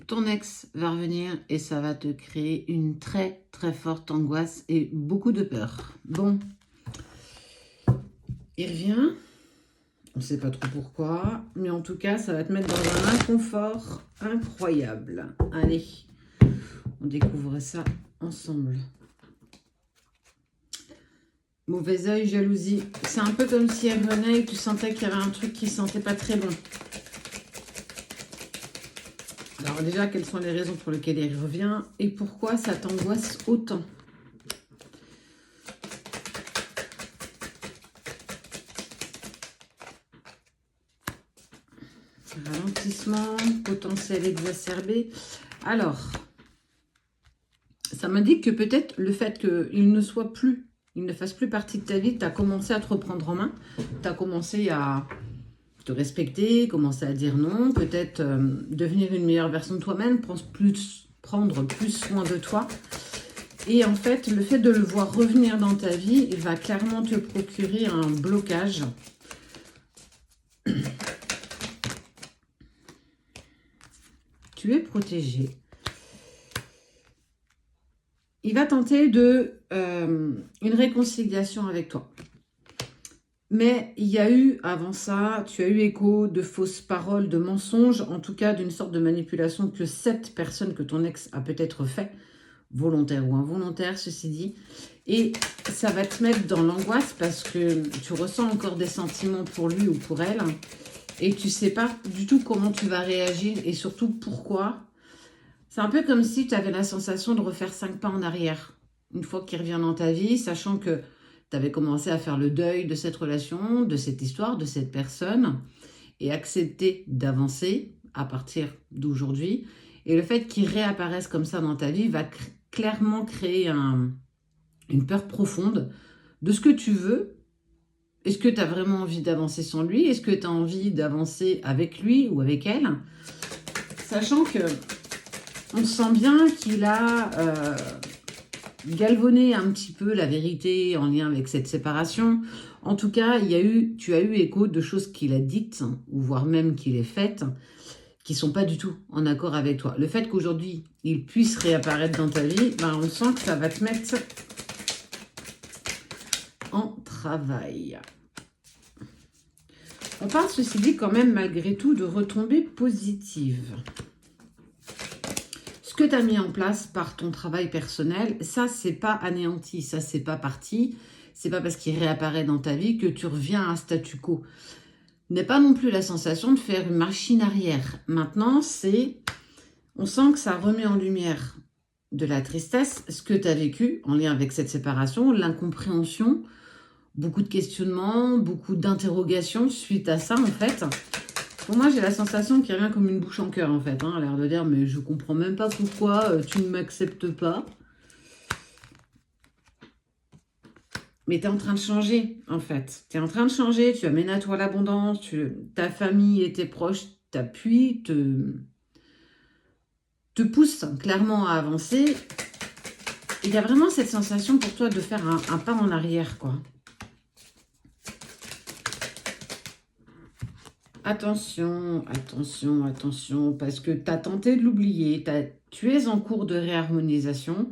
ton ex va revenir et ça va te créer une très très forte angoisse et beaucoup de peur. Bon, il revient, on ne sait pas trop pourquoi, mais en tout cas, ça va te mettre dans un inconfort incroyable. Allez, on découvre ça ensemble. Mauvais œil, jalousie. C'est un peu comme si elle venait et tu sentais qu'il y avait un truc qui sentait pas très bon. Alors déjà, quelles sont les raisons pour lesquelles il revient et pourquoi ça t'angoisse autant? Ralentissement, potentiel exacerbé. Alors, ça m'indique que peut-être le fait qu'il ne soit plus, il ne fasse plus partie de ta vie, tu as commencé à te reprendre en main, tu as commencé à te respecter, commencer à dire non, peut-être devenir une meilleure version de toi-même, prendre plus soin de toi. Et en fait, le fait de le voir revenir dans ta vie, il va clairement te procurer un blocage. Tu es protégé. Il va tenter une réconciliation avec toi. Mais il y a eu, avant ça, tu as eu écho de fausses paroles, de mensonges, en tout cas d'une sorte de manipulation que cette personne que ton ex a peut-être fait, volontaire ou involontaire, ceci dit. Et ça va te mettre dans l'angoisse parce que tu ressens encore des sentiments pour lui ou pour elle. Et tu ne sais pas du tout comment tu vas réagir et surtout pourquoi. C'est un peu comme si tu avais la sensation de refaire 5 pas en arrière. Une fois qu'il revient dans ta vie, sachant que tu avais commencé à faire le deuil de cette relation, de cette histoire, de cette personne, et accepter d'avancer à partir d'aujourd'hui. Et le fait qu'il réapparaisse comme ça dans ta vie va clairement créer une peur profonde de ce que tu veux. Est-ce que tu as vraiment envie d'avancer sans lui? Est-ce que tu as envie d'avancer avec lui ou avec elle? Sachant que on sent bien qu'il a galvaudé un petit peu la vérité en lien avec cette séparation. En tout cas, tu as eu écho de choses qu'il a dites, ou voire même qu'il ait faites, qui ne sont pas du tout en accord avec toi. Le fait qu'aujourd'hui, il puisse réapparaître dans ta vie, ben, on sent que ça va te mettre en travail. On parle, ceci dit, quand même, malgré tout, de retombées positives. Ce que tu as mis en place par ton travail personnel, ça, c'est pas anéanti, ça, c'est pas parti. C'est pas parce qu'il réapparaît dans ta vie que tu reviens à un statu quo. N'est pas non plus la sensation de faire une machine arrière. Maintenant, on sent que ça remet en lumière de la tristesse, ce que tu as vécu en lien avec cette séparation, l'incompréhension, beaucoup de questionnements, beaucoup d'interrogations suite à ça, en fait. Pour moi, j'ai la sensation qu'il revient comme une bouche en cœur, en fait. Hein, l'air de dire, mais je comprends même pas pourquoi tu ne m'acceptes pas. Mais tu es en train de changer, en fait. Tu es en train de changer, tu amènes à toi l'abondance, ta famille et tes proches t'appuient, te poussent clairement à avancer. Il y a vraiment cette sensation pour toi de faire un pas en arrière, quoi. Attention, attention, attention, parce que tu as tenté de l'oublier, tu es en cours de réharmonisation,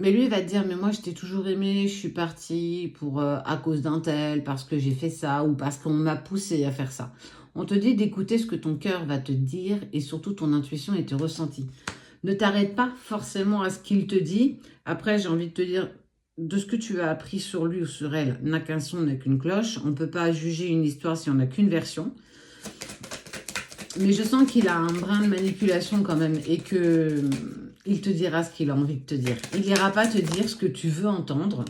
mais lui il va te dire, mais moi je t'ai toujours aimé, je suis partie à cause d'un tel, parce que j'ai fait ça, ou parce qu'on m'a poussé à faire ça. On te dit d'écouter ce que ton cœur va te dire, et surtout ton intuition et tes ressentis. Ne t'arrête pas forcément à ce qu'il te dit. Après, j'ai envie de te dire, de ce que tu as appris sur lui ou sur elle, n'a qu'un son, n'a qu'une cloche. On ne peut pas juger une histoire si on n'a qu'une version. Mais je sens qu'il a un brin de manipulation quand même et que il te dira ce qu'il a envie de te dire. Il n'ira pas te dire ce que tu veux entendre.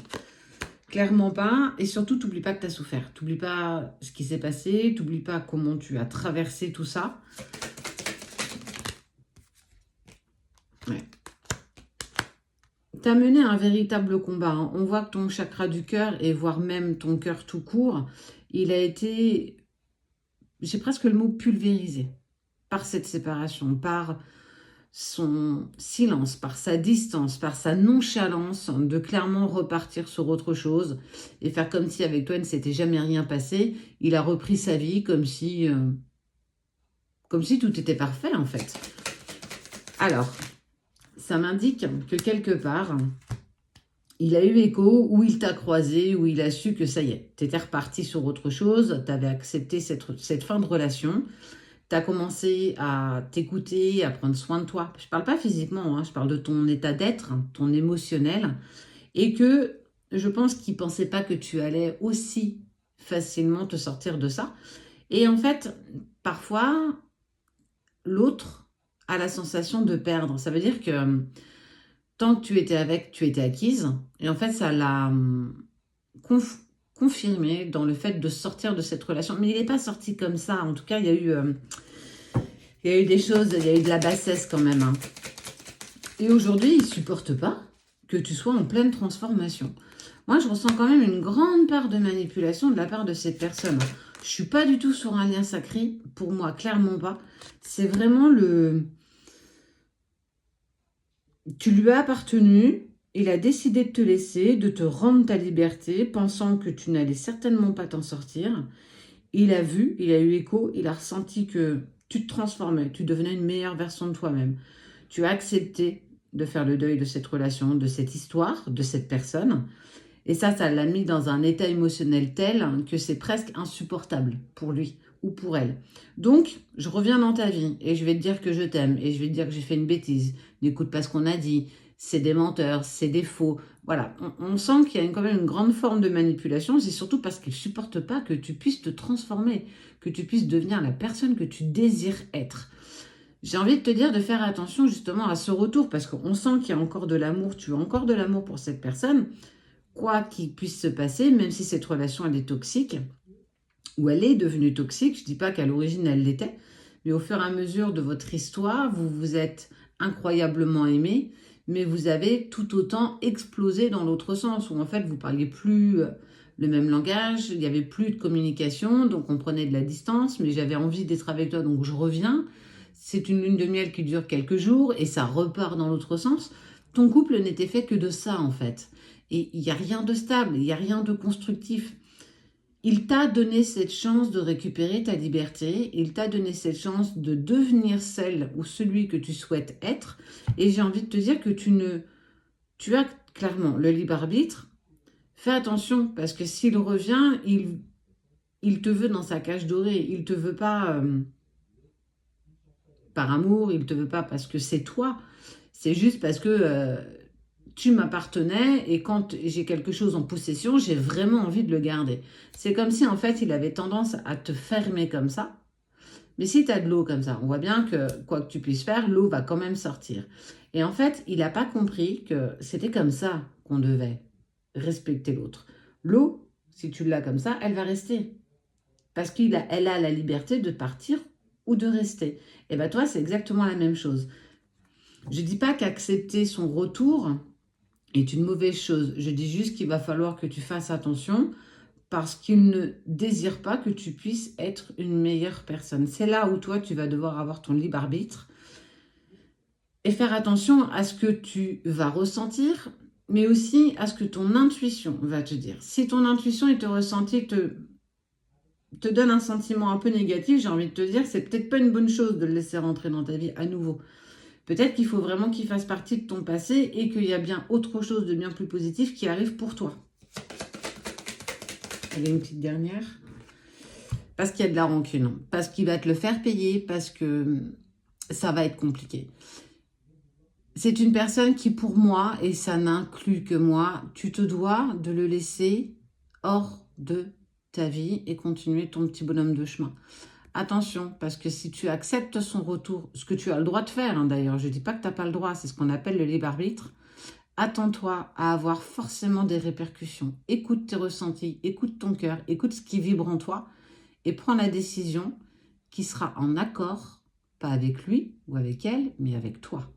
Clairement pas. Et surtout, t'oublie pas que tu as souffert. T'oublies pas ce qui s'est passé. T'oublies pas comment tu as traversé tout ça. Ouais. Tu as mené un véritable combat. Hein. On voit que ton chakra du cœur, et voire même ton cœur tout court, il a été, j'ai presque le mot pulvérisé, par cette séparation, par son silence, par sa distance, par sa nonchalance, de clairement repartir sur autre chose et faire comme si avec toi il ne s'était jamais rien passé. Il a repris sa vie comme si tout était parfait en fait. Alors, ça m'indique que quelque part, il a eu écho, ou il t'a croisé, ou il a su que ça y est, tu étais reparti sur autre chose, tu avais accepté cette fin de relation, tu as commencé à t'écouter, à prendre soin de toi. Je ne parle pas physiquement, hein, je parle de ton état d'être, ton émotionnel, et que je pense qu'il ne pensait pas que tu allais aussi facilement te sortir de ça. Et en fait, parfois, l'autre a la sensation de perdre. Ça veut dire que tant que tu étais avec, tu étais acquise. Et en fait, ça l'a confirmé dans le fait de sortir de cette relation. Mais il n'est pas sorti comme ça. En tout cas, il y a eu des choses, il y a eu de la bassesse quand même. Hein. Et aujourd'hui, il ne supporte pas que tu sois en pleine transformation. Moi, je ressens quand même une grande part de manipulation de la part de cette personne. Je ne suis pas du tout sur un lien sacré. Pour moi, clairement pas. C'est vraiment le... Tu lui as appartenu, il a décidé de te laisser, de te rendre ta liberté, pensant que tu n'allais certainement pas t'en sortir. Il a vu, il a eu écho, il a ressenti que tu te transformais, tu devenais une meilleure version de toi-même. Tu as accepté de faire le deuil de cette relation, de cette histoire, de cette personne. Et ça l'a mis dans un état émotionnel tel que c'est presque insupportable pour lui ou pour elle. Donc, je reviens dans ta vie et je vais te dire que je t'aime et je vais te dire que j'ai fait une bêtise. N'écoute pas ce qu'on a dit. C'est des menteurs, c'est des faux. Voilà, on sent qu'il y a quand même une grande forme de manipulation. C'est surtout parce qu'il ne supporte pas que tu puisses te transformer, que tu puisses devenir la personne que tu désires être. J'ai envie de te dire de faire attention justement à ce retour parce qu'on sent qu'il y a encore de l'amour. Tu as encore de l'amour pour cette personne. Quoi qu'il puisse se passer, même si cette relation elle est toxique, ou elle est devenue toxique, je ne dis pas qu'à l'origine elle l'était, mais au fur et à mesure de votre histoire, vous vous êtes incroyablement aimés, mais vous avez tout autant explosé dans l'autre sens, où en fait vous ne parliez plus le même langage, il n'y avait plus de communication, donc on prenait de la distance, mais j'avais envie d'être avec toi, donc je reviens. C'est une lune de miel qui dure quelques jours, et ça repart dans l'autre sens. Ton couple n'était fait que de ça en fait. Et il n'y a rien de stable, il n'y a rien de constructif. Il t'a donné cette chance de récupérer ta liberté, il t'a donné cette chance de devenir celle ou celui que tu souhaites être. Et j'ai envie de te dire que tu as clairement le libre arbitre. Fais attention, parce que s'il revient, il te veut dans sa cage dorée. Il ne te veut pas par amour, il ne te veut pas parce que c'est toi. C'est juste parce que... tu m'appartenais et quand j'ai quelque chose en possession, j'ai vraiment envie de le garder. C'est comme si en fait il avait tendance à te fermer comme ça. Mais si tu as de l'eau comme ça, on voit bien que quoi que tu puisses faire, l'eau va quand même sortir. Et en fait, il n'a pas compris que c'était comme ça qu'on devait respecter l'autre. L'eau, si tu l'as comme ça, elle va rester. Parce elle a la liberté de partir ou de rester. Et bien toi, c'est exactement la même chose. Je ne dis pas qu'accepter son retour est une mauvaise chose. Je dis juste qu'il va falloir que tu fasses attention parce qu'il ne désire pas que tu puisses être une meilleure personne. C'est là où toi, tu vas devoir avoir ton libre arbitre et faire attention à ce que tu vas ressentir, mais aussi à ce que ton intuition va te dire. Si ton intuition et ton ressenti te donne un sentiment un peu négatif, j'ai envie de te dire que c'est peut-être pas une bonne chose de le laisser rentrer dans ta vie à nouveau. Peut-être qu'il faut vraiment qu'il fasse partie de ton passé et qu'il y a bien autre chose de bien plus positif qui arrive pour toi. Allez, une petite dernière. Parce qu'il y a de la rancune. Parce qu'il va te le faire payer. Parce que ça va être compliqué. C'est une personne qui, pour moi, et ça n'inclut que moi, tu te dois de le laisser hors de ta vie et continuer ton petit bonhomme de chemin. Attention, parce que si tu acceptes son retour, ce que tu as le droit de faire, hein, d'ailleurs, je ne dis pas que tu n'as pas le droit, c'est ce qu'on appelle le libre arbitre, attends-toi à avoir forcément des répercussions. Écoute tes ressentis, écoute ton cœur, écoute ce qui vibre en toi et prends la décision qui sera en accord, pas avec lui ou avec elle, mais avec toi.